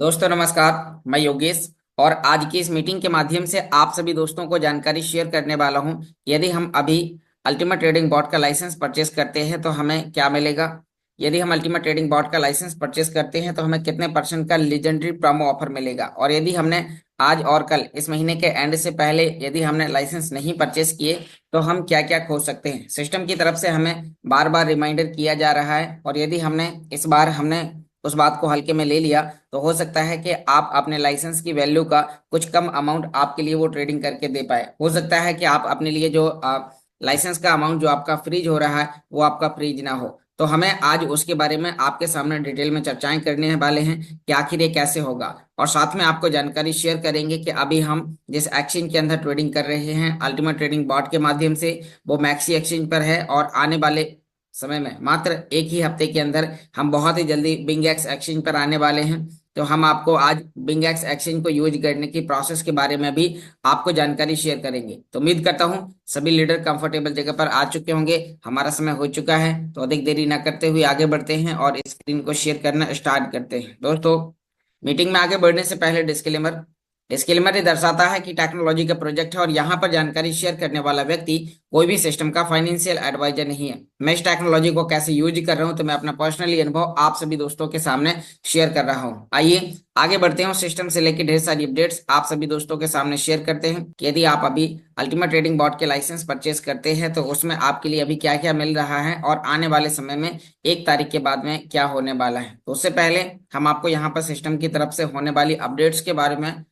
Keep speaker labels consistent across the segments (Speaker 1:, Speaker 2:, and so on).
Speaker 1: दोस्तों नमस्कार। मैं योगेश और आज की इस मीटिंग के माध्यम से आप सभी दोस्तों को जानकारी शेयर करने वाला हूं। यदि हम अभी अल्टीमेट ट्रेडिंग बॉट का लाइसेंस परचेस करते हैं तो हमें क्या मिलेगा। यदि हम अल्टीमेट ट्रेडिंग बॉट का लाइसेंस परचेस करते हैं तो हमें कितने परसेंट का लीजेंडरी प्रोमो ऑफर मिलेगा। और यदि हमने आज और कल इस महीने के एंड से पहले यदि हमने लाइसेंस नहीं परचेस किए तो हम क्या क्या खो सकते हैं। सिस्टम की तरफ से हमें बार बार रिमाइंडर किया जा रहा है और यदि हमने इस बार हमने उस बात को हल्के में ले लिया तो हो सकता है कि आप अपने लाइसेंस की वैल्यू का कुछ कम अमाउंट आपके लिए वो ट्रेडिंग करके दे पाए। हो सकता है कि आप अपने लिए जो लाइसेंस का अमाउंट जो आपका फ्रीज हो रहा है वो आपका फ्रीज ना हो। तो हमें आज उसके बारे में आपके सामने डिटेल में चर्चाएं करने वाले हैं कि आखिर ये कैसे होगा। और साथ में आपको जानकारी शेयर करेंगे कि अभी हम जिस एक्सचेंज के अंदर ट्रेडिंग कर रहे हैं अल्टीमेट ट्रेडिंग बॉट के माध्यम से, वो मैक्सी एक्सचेंज पर है और आने वाले समय में मात्र एक ही हफ्ते के अंदर हम बहुत ही जल्दी बिंगएक्स एक्सचेंज पर आने वाले हैं। तो हम आपको आज बिंगएक्स एक्सचेंज को यूज करने की प्रोसेस के बारे में भी आपको जानकारी शेयर करेंगे। तो उम्मीद करता हूं सभी लीडर कंफर्टेबल जगह पर आ चुके होंगे। हमारा समय हो चुका है तो अधिक देरी न करते हुए आगे बढ़ते हैं और स्क्रीन को शेयर करना स्टार्ट करते हैं। दोस्तों, मीटिंग में आगे बढ़ने से पहले डिस्क्लेमर। डिस्क्लेमर ये दर्शाता है कि टेक्नोलॉजी का प्रोजेक्ट है और यहाँ पर जानकारी शेयर करने वाला व्यक्ति कोई भी सिस्टम का फाइनेंशियल एडवाइजर नहीं है। मैं इस टेक्नोलॉजी को कैसे यूज कर रहा हूँ तो मैं अपना पर्सनली अनुभव आप सभी दोस्तों के सामने शेयर कर रहा हूँ। आइए आगे बढ़ते हैं। सिस्टम से लेकर ढेर सारी अपडेट्स आप सभी दोस्तों के सामने शेयर करते हैं कि यदि आप अभी अल्टीमेट ट्रेडिंग बॉट के लाइसेंस परचेस करते हैं तो उसमें आपके लिए अभी क्या क्या मिल रहा है और आने वाले समय में 1 तारीख के बाद में क्या होने वाला है। तो उससे पहले हम आपको यहाँ पर सिस्टम की तरफ से होने वाली अपडेट्स के बारे में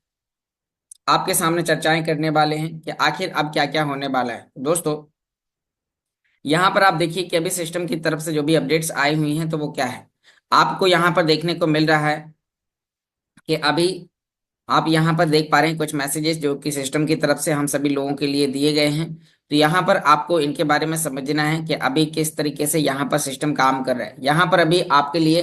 Speaker 1: आपके सामने चर्चाएं करने वाले हैं कि आखिर अब क्या क्या होने वाला है। दोस्तों, यहाँ पर आप देखिए कि अभी सिस्टम की तरफ से जो भी अपडेट्स आई हुई हैं तो वो क्या है। आपको यहाँ पर देखने को मिल रहा है कि अभी आप यहाँ पर देख पा रहे हैं कुछ मैसेजेस जो कि सिस्टम की तरफ से हम सभी लोगों के लिए दिए गए हैं। तो यहाँ पर आपको इनके बारे में समझना है कि अभी किस तरीके से यहाँ पर सिस्टम काम कर रहा है। यहाँ पर अभी आपके लिए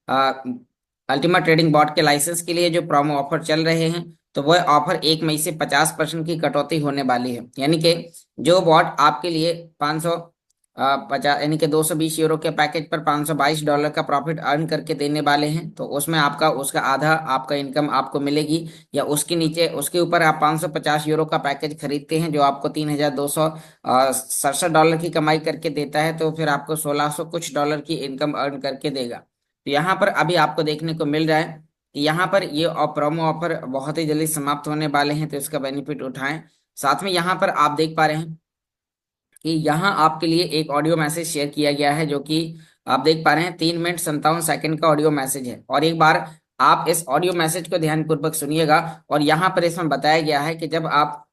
Speaker 1: अल्टीमेट ट्रेडिंग बॉट के लाइसेंस के लिए जो प्रोमो ऑफर चल रहे हैं तो वह ऑफर 1 मई से 50% की कटौती होने वाली है। यानी कि जो बॉट आपके लिए 550 यानी कि 220 यूरो के पैकेज पर $522 का प्रॉफिट अर्न करके देने वाले हैं तो उसमें आपका उसका आधा आपका इनकम आपको मिलेगी। या उसके नीचे उसके ऊपर आप 550 यूरो का पैकेज खरीदते हैं जो आपको $3,267 की कमाई करके देता है तो फिर आपको 1600 कुछ डॉलर की इनकम अर्न करके देगा। तो यहाँ पर अभी आपको देखने को मिल रहा है कि यहाँ पर ये प्रोमो ऑफर बहुत ही जल्दी समाप्त होने वाले हैं तो इसका बेनिफिट उठाएं। साथ में यहाँ पर आप देख पा रहे हैं कि यहाँ आपके लिए एक ऑडियो मैसेज शेयर किया गया है जो कि आप देख पा रहे हैं 3 मिनट 57 सेकंड का ऑडियो मैसेज है। और एक बार आप इस ऑडियो मैसेज को ध्यानपूर्वक सुनिएगा। और यहाँ पर इसमें बताया गया है कि जब आप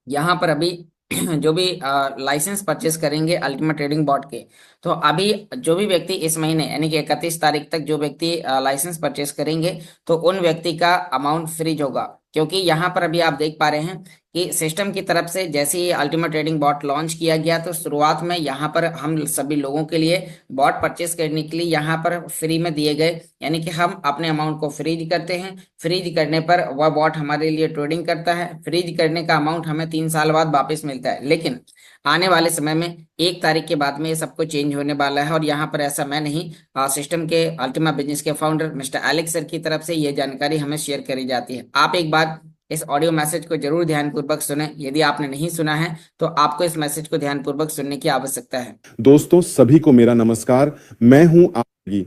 Speaker 1: यहाँ पर अभी जो भी लाइसेंस परचेस करेंगे अल्टीमेट ट्रेडिंग बॉट के, तो अभी जो भी व्यक्ति इस महीने यानी कि 31 तारीख तक जो व्यक्ति लाइसेंस परचेस करेंगे तो उन व्यक्ति का अमाउंट फ्रीज होगा। क्योंकि यहाँ पर अभी आप देख पा रहे हैं कि सिस्टम की तरफ से जैसे ही अल्टीमेट ट्रेडिंग बॉट लॉन्च किया गया तो शुरुआत में यहाँ पर हम सभी लोगों के लिए बॉट परचेस करने के लिए यहाँ पर फ्री में दिए गए। यानी कि हम अपने अमाउंट को फ्रीज करते हैं, फ्रीज करने पर वह बॉट हमारे लिए ट्रेडिंग करता है। फ्रीज करने का अमाउंट हमें 3 साल बाद वापस मिलता है। लेकिन आने वाले समय में 1 तारीख के बाद में ये सब कुछ चेंज होने वाला है। और यहाँ पर ऐसा मैं नहीं, सिस्टम के अल्टीमा बिजनेस के फाउंडर मिस्टर एलेक्स सर की तरफ से ये जानकारी हमें शेयर करी जाती है। आप एक बार इस ऑडियो मैसेज को जरूर ध्यानपूर्वक सुने। यदि आपने नहीं सुना है तो आपको इस मैसेज को ध्यानपूर्वक सुनने की आवश्यकता है।
Speaker 2: दोस्तों सभी को मेरा नमस्कार। मैं हूं आगी।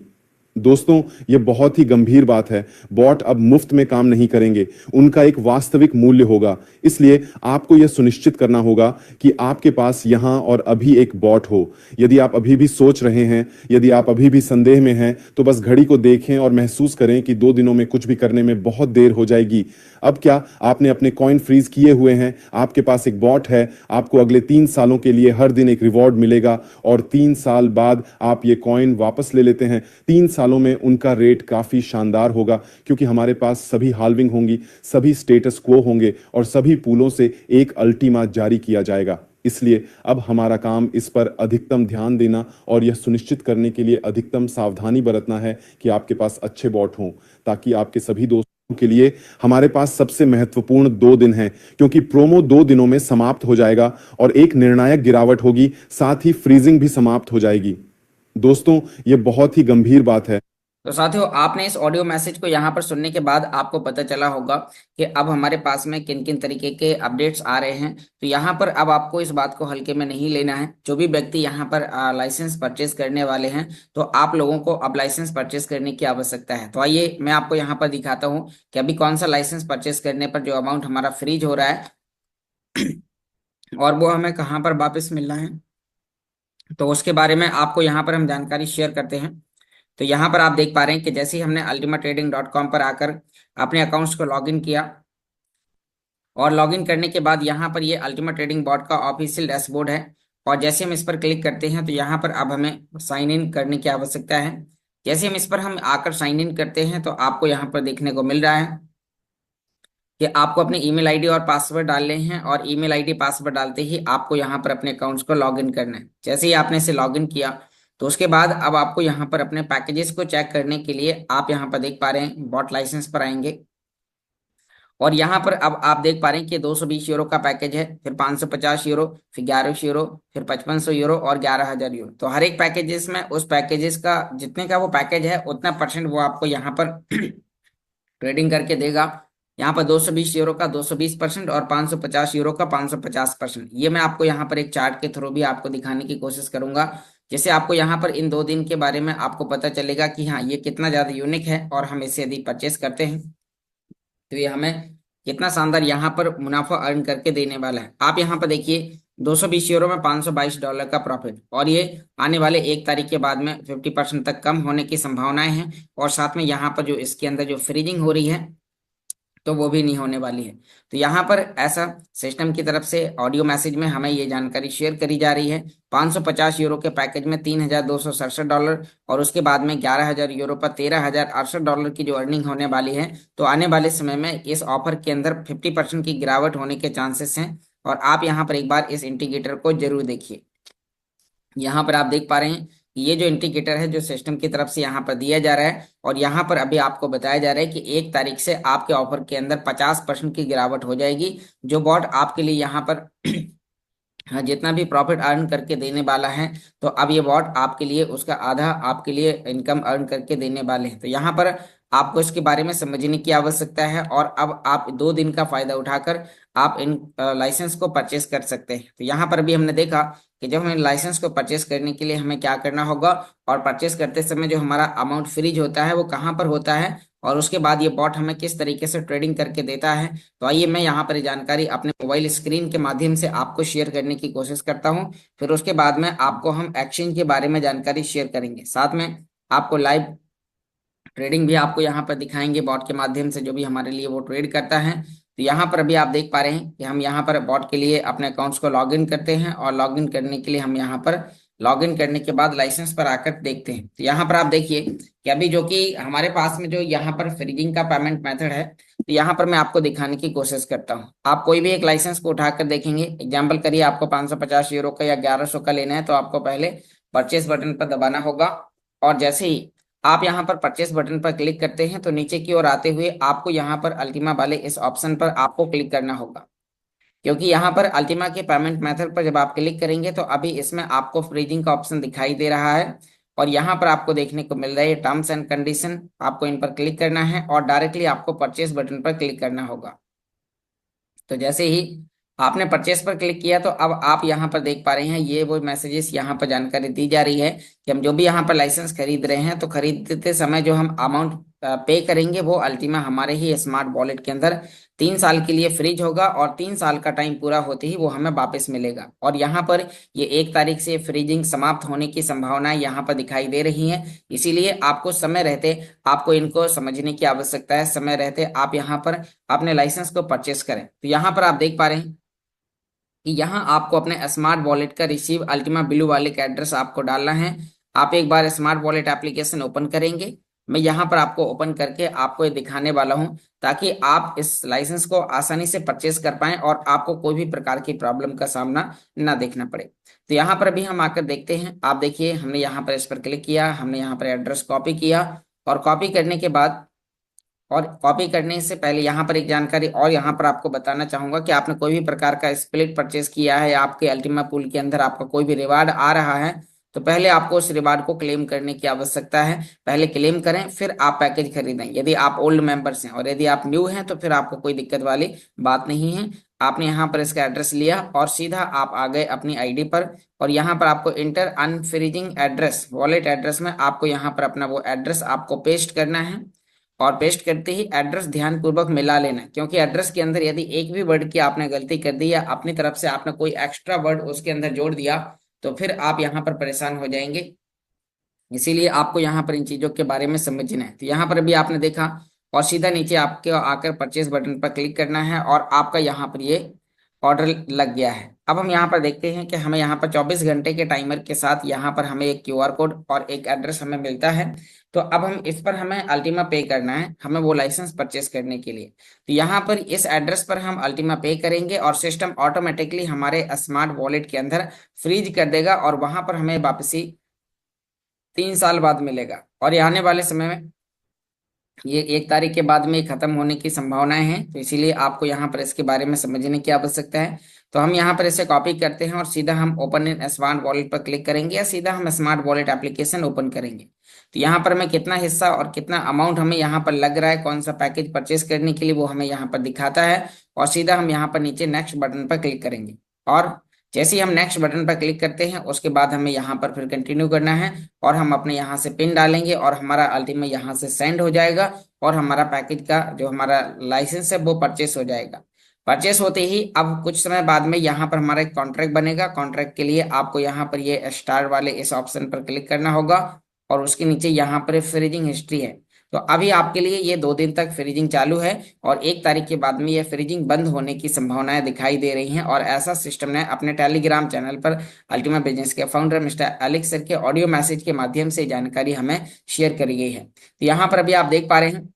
Speaker 2: दोस्तों ये बहुत ही गंभीर बात है। बॉट अब मुफ्त में काम नहीं करेंगे, उनका एक वास्तविक मूल्य होगा। इसलिए आपको यह सुनिश्चित करना होगा कि आपके पास यहां और अभी एक बॉट हो। यदि आप अभी भी सोच रहे हैं, यदि आप अभी भी संदेह में हैं, तो बस घड़ी को देखें और महसूस करें कि 2 दिनों में कुछ भी करने में बहुत देर हो जाएगी। अब क्या आपने अपने कॉइन फ्रीज किए हुए हैं, आपके पास एक बॉट है, आपको अगले 3 सालों के लिए हर दिन एक रिवॉर्ड मिलेगा और 3 साल बाद आप ये कॉइन वापस ले लेते हैं। 3 सालों में उनका रेट काफी शानदार होगा क्योंकि हमारे पास सभी हाल्विंग होंगी, सभी स्टेटस क्वो होंगे और सभी पूलों से एक अल्टीमा जारी किया जाएगा। इसलिए अब हमारा काम इस पर अधिकतम ध्यान देना और यह सुनिश्चित करने के लिए अधिकतम सावधानी बरतना है कि आपके पास अच्छे बॉट हों, ताकि आपके सभी दोस्तों के लिए हमारे पास सबसे महत्वपूर्ण 2 दिन हैं, क्योंकि प्रोमो 2 दिनों में समाप्त हो जाएगा और एक निर्णायक गिरावट होगी, साथ ही फ्रीजिंग भी समाप्त हो जाएगी। दोस्तों ये बहुत ही गंभीर बात है।
Speaker 1: तो साथियों, आपने इस ऑडियो मैसेज को यहाँ पर सुनने के बाद आपको पता चला होगा कि अब हमारे पास में किन किन तरीके के अपडेट्स आ रहे हैं। तो यहाँ पर अब आपको इस बात को हल्के में नहीं लेना है। जो भी व्यक्ति यहाँ पर लाइसेंस परचेज करने वाले हैं, तो आप लोगों को अब लाइसेंस परचेज करने की आवश्यकता है। तो आइए मैं आपको यहाँ पर दिखाता हूँ कि अभी कौन सा लाइसेंस परचेज करने पर जो अमाउंट हमारा फ्रीज हो रहा है और वो हमें कहाँ पर वापस मिलना है, तो उसके बारे में आपको यहाँ पर हम जानकारी शेयर करते हैं। तो यहाँ पर आप देख पा रहे हैं कि जैसे ही हमने ultimatrading.com पर आकर अपने अकाउंट्स को लॉगिन किया और लॉगिन करने के बाद यहाँ पर ये अल्टीमेट ट्रेडिंग बॉट का ऑफिशियल डैशबोर्ड है। और जैसे हम इस पर क्लिक करते हैं तो यहाँ पर अब हमें साइन इन करने की आवश्यकता है। जैसे हम आकर साइन इन करते हैं तो आपको यहाँ पर देखने को मिल रहा है कि आपको अपने ईमेल आईडी और पासवर्ड डालने हैं, और ईमेल आईडी पासवर्ड डालते ही आपको यहाँ पर अपने अकाउंट्स को लॉगिन करना है। जैसे ही आपने इसे लॉगिन किया तो उसके बाद अब आपको यहाँ पर अपने पैकेजेस को चेक करने के लिए आप यहाँ पर देख पा रहे हैं बॉट लाइसेंस पर आएंगे। और यहाँ पर अब आप देख पा रहे हैं कि 220 यूरो का पैकेज है, फिर 550 यूरो, फिर 1100 यूरो, फिर 5500 यूरो और 11,000 यूरो। तो हर एक पैकेजेस में उस पैकेजेस का जितने का वो पैकेज है उतना परसेंट वो आपको यहाँ पर ट्रेडिंग करके देगा। यहाँ पर 220 यूरो का 220% और 550 यूरो का 550%। ये मैं आपको यहाँ पर एक चार्ट के थ्रू भी आपको दिखाने की कोशिश करूंगा, जैसे आपको यहाँ पर इन 2 दिन के बारे में आपको पता चलेगा कि हाँ ये कितना ज्यादा यूनिक है, और हम इसे यदि परचेस करते हैं तो ये हमें कितना शानदार यहाँ पर मुनाफा अर्न करके देने वाला है। आप यहाँ पर देखिए 220 यूरो में $522 का प्रॉफिट, और ये आने वाले 1 तारीख के बाद में 50% तक कम होने की संभावनाएं हैं। और साथ में यहाँ पर जो इसके अंदर जो फ्रीजिंग हो रही है तो वो भी नहीं होने वाली है। तो यहाँ पर ऐसा सिस्टम की तरफ से ऑडियो मैसेज में हमें ये जानकारी शेयर करी जा रही है। 550 यूरो के पैकेज में $3,267, और उसके बाद में 11,000 यूरो पर $13,068 की जो अर्निंग होने वाली है। तो आने वाले समय में इस ऑफर के अंदर 50% की गिरावट होने के चांसेस हैं। और आप यहाँ पर एक बार इस इंडिकेटर को जरूर देखिए। यहाँ पर आप देख पा रहे हैं कि ये जो इंडिकेटर है जो सिस्टम की तरफ से यहाँ पर दिया जा रहा है, और यहाँ पर अभी आपको बताया जा रहा है कि 1 तारीख से आपके ऑफर के अंदर 50% की गिरावट हो जाएगी। जो बॉट आपके लिए यहाँ पर हाँ जितना भी प्रॉफिट अर्न करके देने वाला है, तो अब ये बॉट आपके लिए उसका आधा आपके लिए इनकम अर्न करके देने वाले हैं। तो यहाँ पर आपको इसके बारे में समझने की आवश्यकता है, और अब आप 2 दिन का फायदा उठाकर आप इन लाइसेंस को परचेस कर सकते हैं। तो यहाँ पर भी हमने देखा कि जब हमें लाइसेंस को परचेस करने के लिए हमें क्या करना होगा, और परचेस करते समय जो हमारा अमाउंट फ्रीज होता है वो कहाँ पर होता है, और उसके बाद ये बॉट हमें किस तरीके से ट्रेडिंग करके देता है। तो आइए मैं यहाँ पर ये जानकारी अपने मोबाइल स्क्रीन के माध्यम से आपको शेयर करने की कोशिश करता हूँ। फिर उसके बाद में आपको हम एक्सचेंज के बारे में जानकारी शेयर करेंगे, साथ में आपको लाइव ट्रेडिंग भी आपको यहाँ पर दिखाएंगे बॉट के माध्यम से, जो भी हमारे लिए वो ट्रेड करता है। तो यहाँ पर अभी आप देख पा रहे हैं कि हम यहाँ पर बॉट के लिए अपने अकाउंट्स को लॉगिन करते हैं, और लॉगिन करने के लिए हम यहाँ पर लॉगिन करने के बाद लाइसेंस पर आकर देखते हैं। तो यहाँ पर आप देखिए कि अभी जो कि हमारे पास में जो यहाँ पर फ्रीजिंग का पेमेंट मेथड है, तो यहाँ पर मैं आपको दिखाने की कोशिश करता हूँ। आप कोई भी एक लाइसेंस को उठाकर देखेंगे, एग्जाम्पल करिए आपको 550 यूरो का या 1100 का लेना है, तो आपको पहले परचेस बटन पर दबाना होगा। और जैसे ही आप यहाँ पर परचेस बटन पर क्लिक करते हैं तो नीचे की ओर आते हुए आपको यहाँ पर अल्टीमा वाले इस ऑप्शन पर आपको क्लिक करना होगा, क्योंकि यहाँ पर अल्टीमा के पेमेंट मेथड पर जब आप क्लिक करेंगे तो अभी इसमें आपको फ्रीजिंग का ऑप्शन दिखाई दे रहा है। और यहाँ पर आपको देखने को मिल रहा है टर्म्स एंड कंडीशन, आपको इन पर क्लिक करना है और डायरेक्टली आपको परचेस बटन पर क्लिक करना होगा। तो जैसे ही आपने परचेस पर क्लिक किया तो अब आप यहाँ पर देख पा रहे हैं ये वो मैसेजेस यहाँ पर जानकारी दी जा रही है कि हम जो भी यहाँ पर लाइसेंस खरीद रहे हैं तो खरीदते समय जो हम अमाउंट पे करेंगे वो अल्टीमा हमारे ही स्मार्ट वॉलेट के अंदर 3 साल के लिए फ्रीज होगा, और 3 साल का टाइम पूरा होते ही वो हमें वापस मिलेगा। और यहाँ पर ये 1 तारीख से फ्रीजिंग समाप्त होने की संभावनाएं यहाँ पर दिखाई दे रही हैं। इसीलिए आपको समय रहते आपको इनको समझने की आवश्यकता है, समय रहते आप यहाँ पर अपने लाइसेंस को परचेस करें। तो यहाँ पर आप देख पा रहे हैं कि यहाँ आपको अपने स्मार्ट वॉलेट का रिसीव अल्टीमा ब्लू वाले का एड्रेस आपको डालना है। आप एक बार स्मार्ट वॉलेट एप्लीकेशन ओपन करेंगे, मैं यहाँ पर आपको ओपन करके आपको ये दिखाने वाला हूँ, ताकि आप इस लाइसेंस को आसानी से परचेस कर पाएं और आपको कोई भी प्रकार की प्रॉब्लम का सामना ना देखना पड़े। तो यहाँ पर अभी हम आकर देखते हैं। आप देखिए हमने यहाँ पर इस पर क्लिक किया, हमने यहाँ पर एड्रेस कॉपी किया, और कॉपी करने के बाद और कॉपी करने से पहले यहाँ पर एक जानकारी और यहाँ पर आपको बताना चाहूंगा कि आपने कोई भी प्रकार का स्प्लिट परचेस किया है या आपके अल्टीमा पूल के अंदर आपका कोई भी रिवार्ड आ रहा है, तो पहले आपको उस रिवार्ड को क्लेम करने की आवश्यकता है। पहले क्लेम करें, फिर आप पैकेज खरीदें। यदि आप ओल्ड मेंबर्स हैं, और यदि आप न्यू हैं तो फिर आपको कोई दिक्कत वाली बात नहीं है। आपने यहाँ पर इसका एड्रेस लिया और सीधा आप आ गए अपनी आईडी पर, और यहाँ पर आपको inter unfreezing address, wallet address में आपको यहाँ पर अपना वो एड्रेस आपको पेस्ट करना है। और पेस्ट करते ही एड्रेस ध्यानपूर्वक मिला लेना, क्योंकि एड्रेस के अंदर यदि एक भी वर्ड की आपने गलती कर दी या अपनी तरफ से आपने कोई एक्स्ट्रा वर्ड उसके अंदर जोड़ दिया तो फिर आप यहाँ पर परेशान हो जाएंगे। इसीलिए आपको यहाँ पर इन चीजों के बारे में समझना है। तो यहाँ पर अभी आपने देखा, और सीधा नीचे आपके आकर परचेज बटन पर क्लिक करना है और आपका यहाँ पर ये ऑर्डर लग गया है। अब हम यहाँ पर देखते हैं कि हमें यहाँ पर 24 घंटे के टाइमर के साथ यहाँ पर हमें एक क्यूआर कोड और एक एड्रेस हमें मिलता है। तो अब हम इस पर हमें अल्टीमा पे करना है, हमें वो लाइसेंस परचेस करने के लिए। तो यहाँ पर इस एड्रेस पर हम अल्टीमा पे करेंगे और सिस्टम ऑटोमेटिकली हमारे स्मार्ट वॉलेट के अंदर फ्रीज कर देगा, और वहां पर हमें वापसी 3 साल बाद मिलेगा। और ये आने वाले समय में ये 1 तारीख के बाद में खत्म होने की संभावनाएं हैं। तो इसीलिए आपको यहाँ पर इसके बारे में समझने की आवश्यकता है। तो हम यहाँ पर इसे कॉपी करते हैं और सीधा हम ओपन इन स्मार्ट वॉलेट पर क्लिक करेंगे, या सीधा हम स्मार्ट वॉलेट एप्लीकेशन ओपन करेंगे। तो यहाँ पर हमें कितना हिस्सा और कितना अमाउंट हमें यहाँ पर लग रहा है, कौन सा पैकेज परचेस करने के लिए, वो हमें यहाँ पर दिखाता है। और सीधा हम यहाँ पर नीचे नेक्स्ट बटन पर क्लिक करेंगे, और जैसे ही हम नेक्स्ट बटन पर क्लिक करते हैं उसके बाद हमें यहाँ पर फिर कंटिन्यू करना है, और हम अपने यहाँ से पिन डालेंगे और हमारा अल्टीमा यहाँ से सेंड हो जाएगा, और हमारा पैकेज का जो हमारा लाइसेंस है वो परचेस हो जाएगा। परचेस होते ही अब कुछ समय बाद में यहाँ पर हमारा एक कॉन्ट्रैक्ट बनेगा। कॉन्ट्रैक्ट के लिए आपको यहाँ पर ये स्टार वाले इस ऑप्शन पर क्लिक करना होगा, और उसके नीचे यहाँ पर फ्रीजिंग हिस्ट्री है। तो अभी आपके लिए ये 2 दिन तक फ्रीजिंग चालू है, और 1 तारीख के बाद में ये फ्रीजिंग बंद होने की संभावनाएं दिखाई दे रही हैं। और ऐसा सिस्टम ने अपने टेलीग्राम चैनल पर अल्टीमा बिजनेस के फाउंडर मिस्टर एलेक्स सर के ऑडियो मैसेज के माध्यम से जानकारी हमें शेयर करी गई है। तो यहाँ पर अभी आप देख पा रहे हैं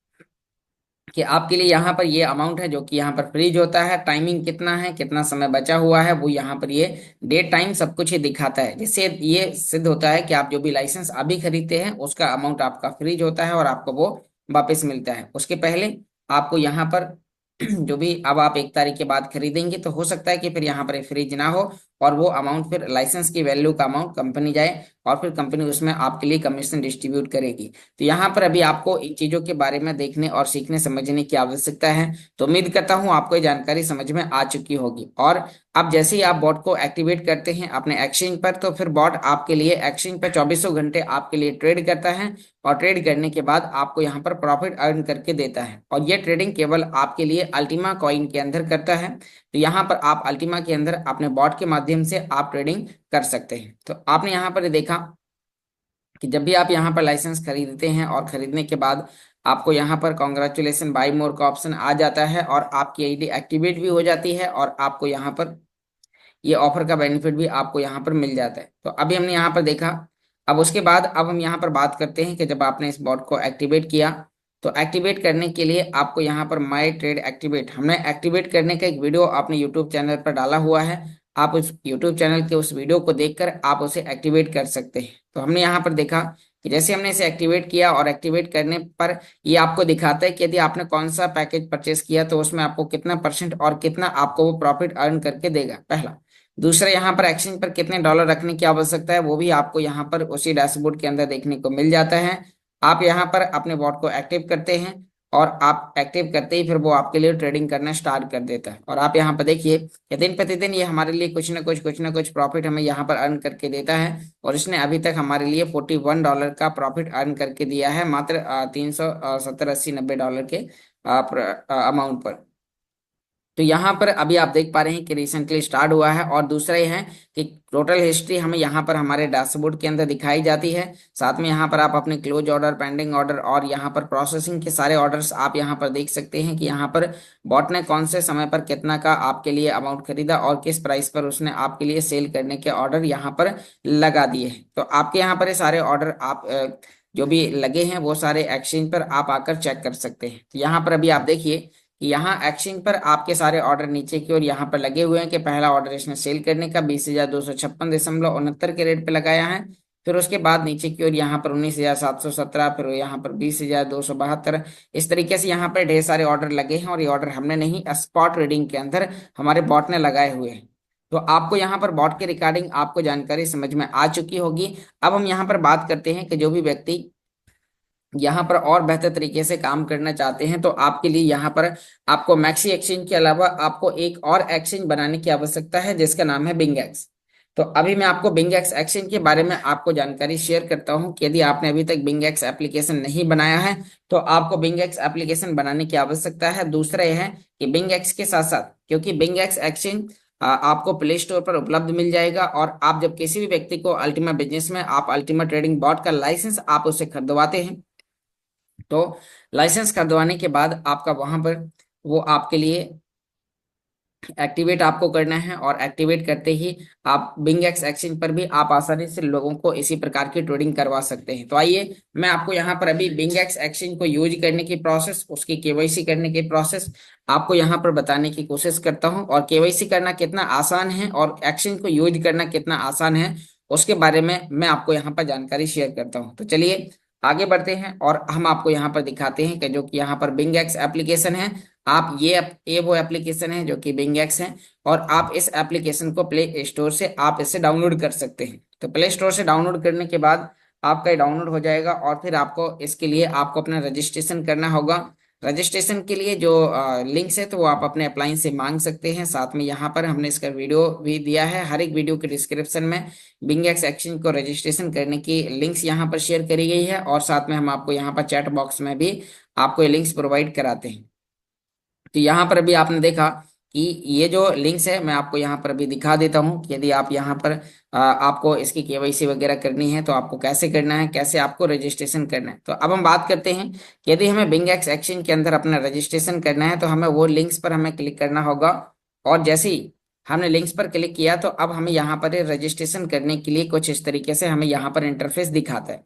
Speaker 1: कि आपके लिए यहाँ पर ये अमाउंट है जो कि यहाँ पर फ्रीज होता है। टाइमिंग कितना है, कितना समय बचा हुआ है, वो यहाँ पर ये डेट टाइम सब कुछ ही दिखाता है, जिससे ये सिद्ध होता है कि आप जो भी लाइसेंस अभी खरीदते हैं उसका अमाउंट आपका फ्रीज होता है और आपको वो वापस मिलता है। उसके पहले आपको यहाँ पर जो भी अब आप 1 तारीख के बाद खरीदेंगे तो हो सकता है कि फिर यहाँ पर फ्रीज ना हो, और वो अमाउंट फिर लाइसेंस की वैल्यू का अमाउंट कंपनी जाए, और फिर कंपनी उसमें आपके लिए कमीशन डिस्ट्रीब्यूट करेगी। तो यहाँ पर अभी आपको इन चीजों के बारे में देखने और सीखने समझने की आवश्यकता है। तो उम्मीद करता हूँ आपको ये जानकारी समझ में आ चुकी होगी। और अब जैसे ही आप बॉट को एक्टिवेट करते हैं अपने एक्सचेंज पर, तो फिर बॉट आपके लिए एक्सचेंज पर 24 घंटे आपके लिए ट्रेड करता है, और ट्रेड करने के बाद आपको यहाँ पर प्रॉफिट अर्न करके देता है। और ये ट्रेडिंग केवल आपके लिए अल्टीमा कॉइन के अंदर करता है। तो यहाँ पर आप अल्टीमा के अंदर अपने बॉट के माध्यम से आप ट्रेडिंग कर सकते हैं। तो आपने यहाँ पर देखा कि जब भी आप यहाँ पर लाइसेंस खरीदते हैं और खरीदने के बाद आपको यहाँ पर कॉन्ग्रेचुलेसन बाय मोर का ऑप्शन आ जाता है, और आपकी आईडी एक्टिवेट भी हो जाती है, और आपको यहाँ पर ये ऑफर का बेनिफिट भी आपको यहाँ पर मिल जाता है। तो अभी हमने यहाँ पर देखा। अब उसके बाद अब हम यहाँ पर बात करते हैं कि जब आपने इस बॉट को एक्टिवेट किया, तो एक्टिवेट करने के लिए आपको यहाँ पर माई ट्रेड एक्टिवेट, हमने एक्टिवेट करने का एक वीडियो अपने यूट्यूब चैनल पर डाला हुआ है। आप उस यूट्यूब चैनल के उस वीडियो को देखकर आप उसे एक्टिवेट कर सकते हैं। तो हमने यहाँ पर देखा कि जैसे हमने इसे एक्टिवेट किया, और एक्टिवेट करने पर ये आपको दिखाता है कि यदि आपने कौन सा पैकेज परचेस किया तो उसमें आपको कितना परसेंट और कितना आपको वो प्रॉफिट अर्न करके देगा, पहला। दूसरा, यहाँ पर एक्सचेंज पर कितने डॉलर रखने की आवश्यकता है वो भी आपको यहाँ पर उसी डैशबोर्ड के अंदर देखने को मिल जाता है। आप यहाँ पर अपने बॉट को एक्टिव करते हैं, और आप एक्टिव करते ही फिर वो आपके लिए ट्रेडिंग करना स्टार्ट कर देता है। और आप यहाँ पर देखिए कि दिन प्रतिदिन ये हमारे लिए कुछ ना कुछ प्रॉफिट हमें यहाँ पर अर्न करके देता है। और इसने अभी तक हमारे लिए $41 का प्रॉफिट अर्न करके दिया है, मात्र 370 80 90 डॉलर के अमाउंट पर। तो यहाँ पर अभी आप देख पा रहे हैं कि रिसेंटली स्टार्ट हुआ है। और दूसरा ये है कि टोटल हिस्ट्री हमें यहाँ पर हमारे डैशबोर्ड के अंदर दिखाई जाती है। साथ में यहाँ पर आप अपने क्लोज ऑर्डर, पेंडिंग ऑर्डर और यहाँ पर प्रोसेसिंग के सारे ऑर्डर्स आप यहाँ पर देख सकते हैं कि यहाँ पर बॉट ने कौन से समय पर कितना का आपके लिए अमाउंट खरीदा और किस प्राइस पर उसने आपके लिए सेल करने के ऑर्डर यहाँ पर लगा दिए हैं। तो आपके यहाँ पर ये सारे ऑर्डर आप जो भी लगे हैं वो सारे एक्सचेंज पर आप आकर चेक कर सकते हैं। तो यहाँ पर अभी आप देखिए कि यहाँ एक्सचेंज पर आपके सारे ऑर्डर नीचे की ओर यहाँ पर लगे हुए हैं कि पहला ऑर्डर इसने सेल करने का 20,256.69 के रेट पे लगाया है। फिर उसके बाद नीचे की ओर यहाँ पर 19,717, फिर यहाँ पर 20,272। इस तरीके से यहाँ पर ढेर सारे ऑर्डर लगे हैं, और ये ऑर्डर हमने नहीं, स्पॉट ट्रेडिंग के अंदर हमारे बॉट ने लगाए हुए हैं। तो आपको यहाँ पर बॉट के रिगार्डिंग आपको जानकारी समझ में आ चुकी होगी। अब हम यहाँ पर बात करते हैं कि जो भी व्यक्ति यहाँ पर और बेहतर तरीके से काम करना चाहते हैं तो आपके लिए यहाँ पर आपको मैक्सी एक्सचेंज के अलावा आपको एक और एक्सचेंज बनाने की आवश्यकता है जिसका नाम है बिंगएक्स। तो अभी मैं आपको बिंगएक्स एक्सचेंज के बारे में आपको जानकारी शेयर करता हूँ कि यदि आपने अभी तक बिंगएक्स एप्लीकेशन नहीं बनाया है तो आपको बिंगएक्स एप्लीकेशन बनाने की आवश्यकता है। दूसरा यह है कि बिंगएक्स के साथ साथ, क्योंकि बिंगएक्स एक्सचेंज आपको प्ले स्टोर पर उपलब्ध मिल जाएगा और आप जब किसी भी व्यक्ति को अल्टीमा बिजनेस में आप अल्टीमा ट्रेडिंग बॉट का लाइसेंस आप उससे खरीदवाते हैं तो लाइसेंस खरीदवाने के बाद आपका वहां पर वो आपके लिए एक्टिवेट आपको करना है और एक्टिवेट करते ही आप बिंगएक्स एक्सचेंज पर भी आप आसानी से लोगों को इसी प्रकार की ट्रेडिंग करवा सकते हैं। तो आइए मैं आपको यहाँ पर अभी बिंगएक्स एक्सचेंज को यूज करने की प्रोसेस, उसकी केवाईसी करने की प्रोसेस आपको यहाँ पर बताने की कोशिश करता हूँ और केवाईसी करना कितना आसान है और एक्सचेंज को यूज करना कितना आसान है उसके बारे में मैं आपको यहाँ पर जानकारी शेयर करता हूँ। तो चलिए आगे बढ़ते हैं और हम आपको यहाँ पर दिखाते हैं कि जो कि यहाँ पर बिंगएक्स एप्लीकेशन है, आप ये वो एप्लीकेशन है जो कि बिंगएक्स है और आप इस एप्लीकेशन को प्ले स्टोर से आप इसे डाउनलोड कर सकते हैं। तो प्ले स्टोर से डाउनलोड करने के बाद आपका ये डाउनलोड हो जाएगा और फिर आपको इसके लिए आपको अपना रजिस्ट्रेशन करना होगा। रजिस्ट्रेशन के लिए जो लिंक्स है तो वो आप अपने अप्लायंस से मांग सकते हैं। साथ में यहाँ पर हमने इसका वीडियो भी दिया है, हर एक वीडियो के डिस्क्रिप्शन में बिंगएक्स एक्सचेंज को रजिस्ट्रेशन करने की लिंक्स यहाँ पर शेयर करी गई है और साथ में हम आपको यहाँ पर चैट बॉक्स में भी आपको ये लिंक्स प्रोवाइड कराते हैं। तो यहाँ पर अभी आपने देखा कि ये जो लिंक्स है मैं आपको यहाँ पर अभी दिखा देता हूँ कि यदि आप यहाँ पर आपको इसकी केवाईसी वगैरह करनी है तो आपको कैसे करना है, कैसे आपको रजिस्ट्रेशन करना है। तो अब हम बात करते हैं कि यदि हमें बिंगएक्स एक्सचेंज के अंदर अपना रजिस्ट्रेशन करना है तो हमें वो लिंक्स पर हमें क्लिक करना होगा और जैसे ही हमने लिंक्स पर क्लिक किया तो अब हमें यहाँ पर रजिस्ट्रेशन करने के लिए कुछ इस तरीके से हमें यहाँ पर इंटरफेस दिखाता है।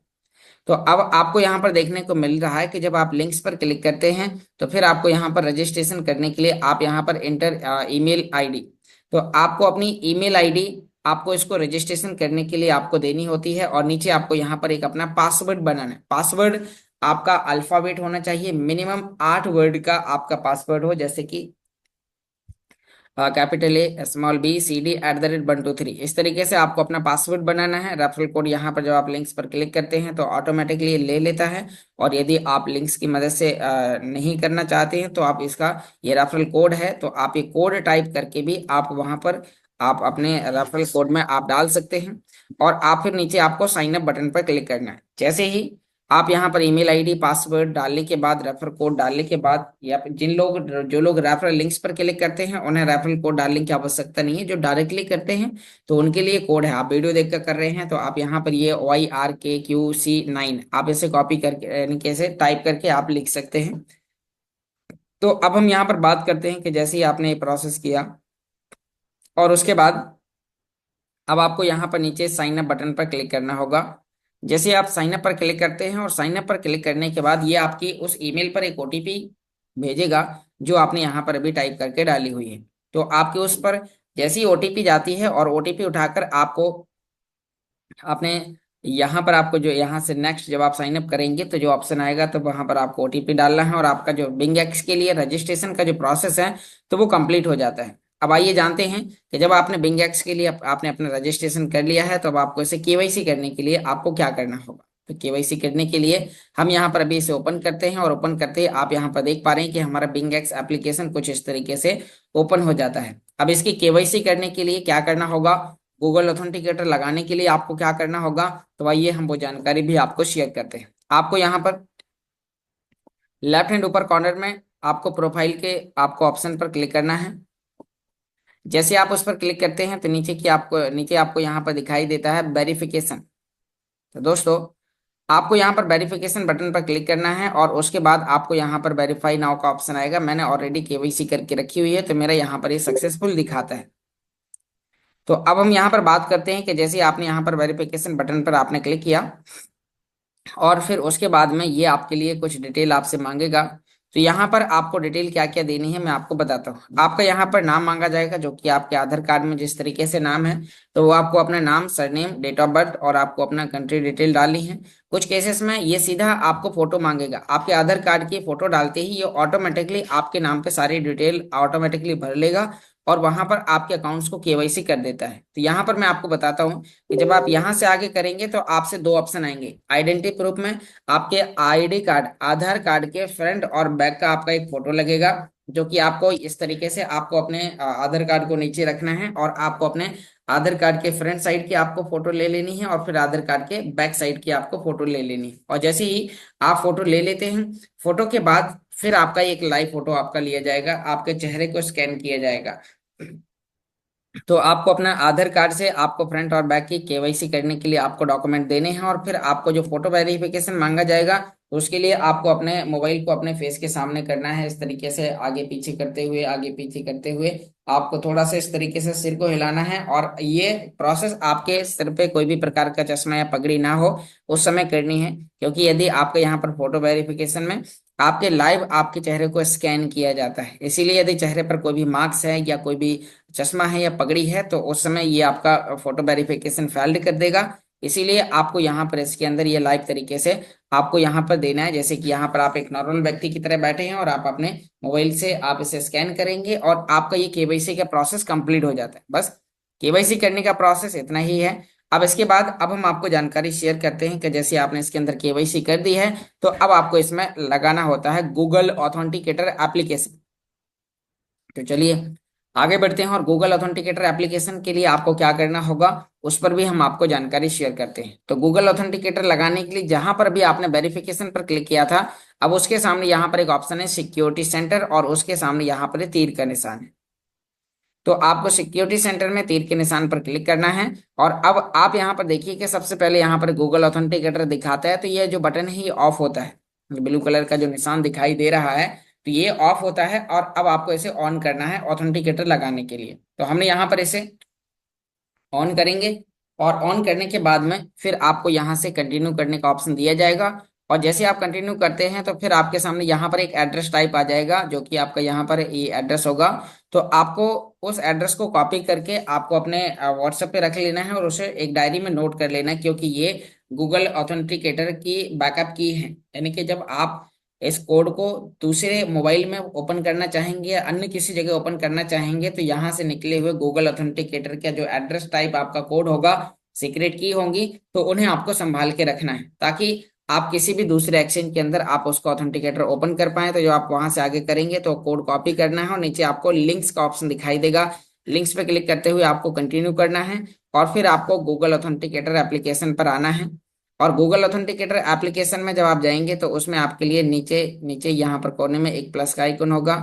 Speaker 1: तो अब आपको यहाँ पर देखने को मिल रहा है कि जब आप लिंक्स पर क्लिक करते हैं तो फिर आपको यहाँ पर रजिस्ट्रेशन करने के लिए आप यहाँ पर इंटर ईमेल आईडी, तो आपको अपनी ईमेल आईडी आपको इसको रजिस्ट्रेशन करने के लिए आपको देनी होती है और नीचे आपको यहाँ पर एक अपना पासवर्ड बनाना है। पासवर्ड आपका अल्फाबेट होना चाहिए, मिनिमम 8 वर्ड का आपका पासवर्ड हो, जैसे कि capital A small B C D @123, इस तरीके से आपको अपना पासवर्ड बनाना है। रेफरल कोड यहाँ पर जब आप लिंक्स पर क्लिक करते हैं तो ऑटोमेटिकली ले लेता है और यदि आप लिंक्स की मदद से नहीं करना चाहते हैं तो आप इसका ये रेफरल कोड है तो आप ये कोड टाइप करके भी आप वहाँ पर आप अपने रेफरल कोड में आप डाल सकते हैं और आप फिर नीचे आपको साइन अप बटन पर क्लिक करना है। जैसे ही आप यहाँ पर ईमेल आईडी पासवर्ड डालने के बाद रेफरल कोड डालने के बाद या फिर जो लोग रेफरल लिंक्स पर क्लिक करते हैं उन्हें रेफरल कोड डालने की आवश्यकता नहीं है। जो डायरेक्टली करते हैं तो उनके लिए कोड है, आप वीडियो देखकर कर रहे हैं तो आप यहाँ पर ये YRKQC9 आप इसे कॉपी करके यानी कैसे टाइप करके आप लिख सकते हैं। तो अब हम यहाँ पर बात करते हैं कि जैसे ही आपने ये प्रोसेस किया और उसके बाद अब आपको यहाँ पर नीचे साइन अप बटन पर क्लिक करना होगा। जैसे आप साइन अप पर क्लिक करते हैं और साइन अप पर क्लिक करने के बाद ये आपकी उस ईमेल पर एक ओटीपी भेजेगा जो आपने यहाँ पर अभी टाइप करके डाली हुई है। तो आपके उस पर जैसी ओटीपी जाती है और ओटीपी उठाकर आपको आपने यहाँ पर आपको जो यहाँ से नेक्स्ट जब आप साइन अप करेंगे तो जो ऑप्शन आएगा तो वहां पर आपको ओटीपी डालना है और आपका जो बिंगएक्स के लिए रजिस्ट्रेशन का जो प्रोसेस है तो वो कंप्लीट हो जाता है। अब आइए जानते हैं कि जब आपने बिंगएक्स के लिए आपने अपना रजिस्ट्रेशन कर लिया है तो अब आपको इसे केवाईसी करने के लिए आपको क्या करना होगा। तो केवाईसी करने के लिए हम यहाँ पर अभी इसे ओपन करते हैं और ओपन करते ही आप यहाँ पर देख पा रहे हैं कि हमारा बिंगएक्स एप्लीकेशन कुछ इस तरीके से ओपन हो जाता है। अब इसकी केवाईसी करने के लिए क्या करना होगा, गूगल ऑथेंटिकेटर लगाने के लिए आपको क्या करना होगा, तो आइए हम वो जानकारी भी आपको शेयर करते हैं। आपको यहाँ पर लेफ्ट हैंड ऊपर कॉर्नर में आपको प्रोफाइल के आपको ऑप्शन पर क्लिक करना है। जैसे आप उस पर क्लिक करते हैं तो नीचे आपको यहाँ पर दिखाई देता है वेरिफिकेशन। तो दोस्तों आपको यहाँ पर वेरिफिकेशन बटन पर क्लिक करना है और उसके बाद आपको यहाँ पर वेरीफाई नाउ का ऑप्शन आएगा। मैंने ऑलरेडी केवाईसी करके रखी हुई है तो मेरा यहाँ पर ये सक्सेसफुल दिखाता है। तो अब हम यहाँ पर बात करते हैं कि जैसे आपने यहाँ पर वेरिफिकेशन बटन पर आपने क्लिक किया और फिर उसके बाद में ये आपके लिए कुछ डिटेल आपसे मांगेगा। तो यहाँ पर आपको डिटेल क्या क्या देनी है मैं आपको बताता हूँ। आपका यहाँ पर नाम मांगा जाएगा जो कि आपके आधार कार्ड में जिस तरीके से नाम है तो वो आपको अपना नाम, सरनेम, डेट ऑफ बर्थ और आपको अपना कंट्री डिटेल डालनी है। कुछ केसेस में ये सीधा आपको फोटो मांगेगा, आपके आधार कार्ड की फोटो डालते ही ये ऑटोमेटिकली आपके नाम पे सारी डिटेल ऑटोमेटिकली भर लेगा और वहां पर आपके अकाउंट्स को केवाईसी कर देता है। तो यहाँ पर मैं आपको बताता हूँ कि जब आप यहाँ से आगे करेंगे तो आपसे दो ऑप्शन आएंगे। आइडेंटिटी प्रूफ में आपके आईडी कार्ड, आधार कार्ड के फ्रंट और बैक का आपका एक फोटो लगेगा, जो कि आपको इस तरीके से आपको अपने आधार कार्ड को नीचे रखना है और आपको अपने आधार कार्ड के फ्रंट साइड की आपको फोटो ले लेनी है और फिर आधार कार्ड के बैक साइड की आपको फोटो ले लेनी है। और जैसे ही आप फोटो ले लेते हैं, फोटो के बाद फिर आपका एक लाइव फोटो आपका लिया जाएगा, आपके चेहरे को स्कैन किया जाएगा। तो आपको अपना आधार कार्ड से आपको फ्रंट और बैक की केवाईसी करने के लिए आपको डॉक्यूमेंट देने हैं, और फिर आपको जो फोटो वेरिफिकेशन मांगा जाएगा तो उसके लिए आपको अपने मोबाइल को अपने फेस के सामने करना है, इस तरीके से आगे पीछे करते हुए, आगे पीछे करते हुए आपको थोड़ा सा इस तरीके से सिर को हिलाना है। और ये प्रोसेस आपके सिर पे कोई भी प्रकार का चश्मा या पगड़ी ना हो उस समय करनी है, क्योंकि यदि आपके यहाँ पर फोटो वेरिफिकेशन में आपके लाइव आपके चेहरे को स्कैन किया जाता है, इसीलिए यदि चेहरे पर कोई भी मार्क्स है या कोई भी चश्मा है या पगड़ी है तो उस समय ये आपका फोटो वेरिफिकेशन फेल्ड कर देगा। इसीलिए आपको यहाँ पर इसके अंदर ये लाइव तरीके से आपको यहाँ पर देना है, जैसे कि यहाँ पर आप एक नॉर्मल व्यक्ति की तरह बैठे हैं और आप अपने मोबाइल से आप इसे स्कैन करेंगे और आपका ये केवाईसी का प्रोसेस कंप्लीट हो जाता है। बस केवाईसी करने का प्रोसेस इतना ही है। अब इसके बाद अब हम आपको जानकारी शेयर करते हैं कि जैसे आपने इसके अंदर केवाईसी कर दी है तो अब आपको इसमें लगाना होता है गूगल ऑथेंटिकेटर एप्लीकेशन। तो चलिए आगे बढ़ते हैं और गूगल ऑथेंटिकेटर एप्लीकेशन के लिए आपको क्या करना होगा उस पर भी हम आपको जानकारी शेयर करते हैं। तो गूगल ऑथेंटिकेटर लगाने के लिए जहां पर भी आपने वेरिफिकेशन पर क्लिक किया था, अब उसके सामने यहाँ पर एक ऑप्शन है सिक्योरिटी सेंटर और उसके सामने यहाँ पर तीर का निशान है। तो आपको सिक्योरिटी सेंटर में तीर के निशान पर क्लिक करना है और अब आप यहाँ पर देखिए कि सबसे पहले यहाँ पर गूगल ऑथेंटिकेटर दिखाता है, तो ये जो बटन है ये ऑफ होता है, ब्लू कलर का जो निशान दिखाई दे रहा है तो ये ऑफ होता है और अब आपको इसे ऑन करना है ऑथेंटिकेटर लगाने के लिए। तो हमने यहाँ पर इसे ऑन करेंगे और ऑन करने के बाद में फिर आपको यहाँ से कंटिन्यू करने का ऑप्शन दिया जाएगा। और जैसे आप कंटिन्यू करते हैं तो फिर आपके सामने यहाँ पर एक एड्रेस टाइप आ जाएगा, जो कि आपका यहाँ पर ये एड्रेस होगा। तो आपको उस एड्रेस को कॉपी करके आपको अपने व्हाट्सएप पे रख लेना है और उसे एक डायरी में नोट कर लेना है, क्योंकि ये गूगल ऑथेंटिकेटर की बैकअप की है। यानी कि जब आप इस कोड को दूसरे मोबाइल में ओपन करना चाहेंगे या अन्य किसी जगह ओपन करना चाहेंगे तो यहाँ से निकले हुए गूगल ऑथेंटिकेटर का जो एड्रेस टाइप आपका कोड होगा, सीक्रेट की होंगी, तो उन्हें आपको संभाल के रखना है ताकि आप किसी भी दूसरे एक्सचेंज के अंदर आप उसको ऑथेंटिकेटर ओपन कर पाए। तो जो आप वहां से आगे करेंगे तो कोड कॉपी करना है और नीचे आपको लिंक्स का ऑप्शन दिखाई देगा, लिंक्स पे क्लिक करते हुए आपको कंटिन्यू करना है और फिर आपको गूगल ऑथेंटिकेटर एप्लीकेशन पर आना है। और गूगल ऑथेंटिकेटर एप्लीकेशन में जब आप जाएंगे तो उसमें आपके लिए नीचे नीचे यहाँ पर कोने में एक प्लस का आइकन होगा,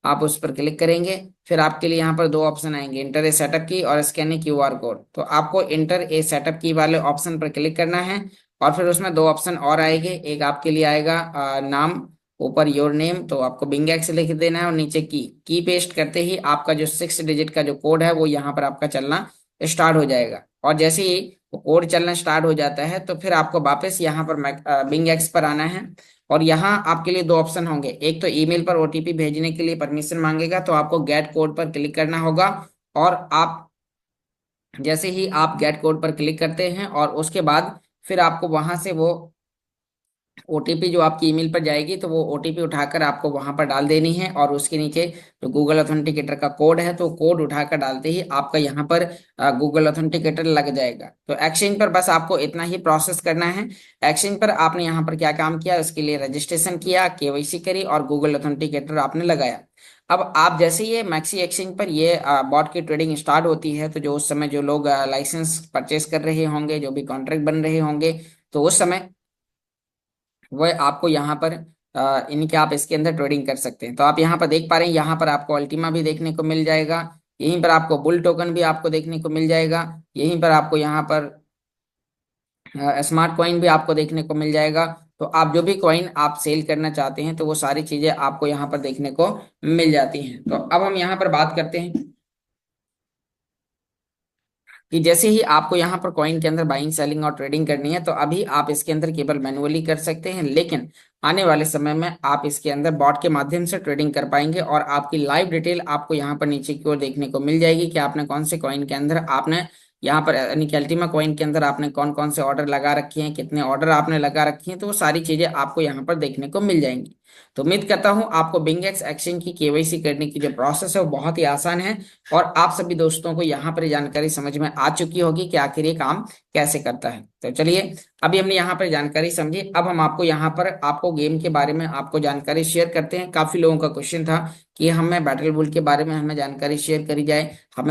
Speaker 1: आप उस पर क्लिक करेंगे। फिर आपके लिए यहाँ पर दो ऑप्शन आएंगे, इंटर ए सेटअप की और स्कैन ए क्यूआर कोड। तो आपको इंटर ए सेटअप की वाले ऑप्शन पर क्लिक करना है और फिर उसमें दो ऑप्शन और आएंगे, एक आपके लिए आएगा नाम, ऊपर योर नेम, तो आपको बिंग एक्स लिख देना है और नीचे की पेस्ट करते ही आपका जो 6 डिजिट का जो कोड है वो यहाँ पर आपका चलना स्टार्ट हो जाएगा। और जैसे ही कोड चलना स्टार्ट हो जाता है तो फिर आपको वापस यहाँ पर बिंग एक्स पर आना है और यहाँ आपके लिए दो ऑप्शन होंगे, एक तो ईमेल पर ओटीपी भेजने के लिए परमिशन मांगेगा तो आपको गेट कोड पर क्लिक करना होगा। और आप जैसे ही आप गेट कोड पर क्लिक करते हैं और उसके बाद फिर आपको वहां से वो ओटीपी जो आपकी ईमेल पर जाएगी तो वो ओटीपी उठाकर आपको वहां पर डाल देनी है और उसके नीचे जो गूगल ऑथेंटिकेटर का कोड है तो कोड उठाकर डालते ही आपका यहाँ पर गूगल ऑथेंटिकेटर लग जाएगा। तो एक्सचेंज पर बस आपको इतना ही प्रोसेस करना है। एक्सचेंज पर आपने यहाँ पर क्या काम किया, उसके लिए रजिस्ट्रेशन किया, केवाईसी करी और गूगल ऑथेंटिकेटर आपने लगाया। अब आप जैसे ये मैक्सी एक्सचेंज पर ये बॉट की ट्रेडिंग स्टार्ट होती है तो जो उस समय जो लोग लाइसेंस परचेस कर रहे होंगे, जो भी कॉन्ट्रैक्ट बन रहे होंगे, तो उस समय वह आपको यहाँ पर इनके आप इसके अंदर ट्रेडिंग कर सकते हैं। तो आप यहाँ पर देख पा रहे हैं, यहाँ पर आपको अल्टीमा भी देखने को मिल जाएगा, यहीं पर आपको बुल टोकन भी आपको देखने को मिल जाएगा, यहीं पर आपको यहाँ पर स्मार्ट कॉइन भी आपको देखने को मिल जाएगा। तो आप जो भी कॉइन आप सेल करना चाहते हैं तो वो सारी चीजें आपको यहाँ पर देखने को मिल जाती हैं। तो अब हम यहाँ पर बात करते हैं कि जैसे ही आपको यहाँ पर कॉइन के अंदर बाइंग सेलिंग और ट्रेडिंग करनी है तो अभी आप इसके अंदर केवल मैनुअली कर सकते हैं, लेकिन आने वाले समय में आप इसके अंदर बॉट के माध्यम से ट्रेडिंग कर पाएंगे और आपकी लाइव डिटेल आपको यहाँ पर नीचे की ओर देखने को मिल जाएगी कि आपने कौन से कॉइन के अंदर आपने यहाँ पर यानी कि अल्टीमा कॉइन के अंदर आपने कौन कौन से ऑर्डर लगा रखे हैं, कितने ऑर्डर आपने लगा रखे हैं, तो वो सारी चीजें आपको यहाँ पर देखने को मिल जाएंगी। तो उम्मीद करता हूँ आपको बिंगेक्स एक्सचेंज की केवाईसी करने की जो प्रोसेस है वो बहुत ही आसान है, और आप सभी दोस्तों को यहाँ पर ये जानकारी समझ में आ चुकी होगी कि आखिर ये काम कैसे करता है। तो चलिए, अभी हमने यहाँ पर जानकारी समझी, अब हम आपको यहाँ पर आपको गेम के बारे में आपको जानकारी शेयर करते हैं। काफी लोगों का क्वेश्चन था कि हमें बैटल बुल के बारे में हमें जानकारी शेयर करी जाए, हमें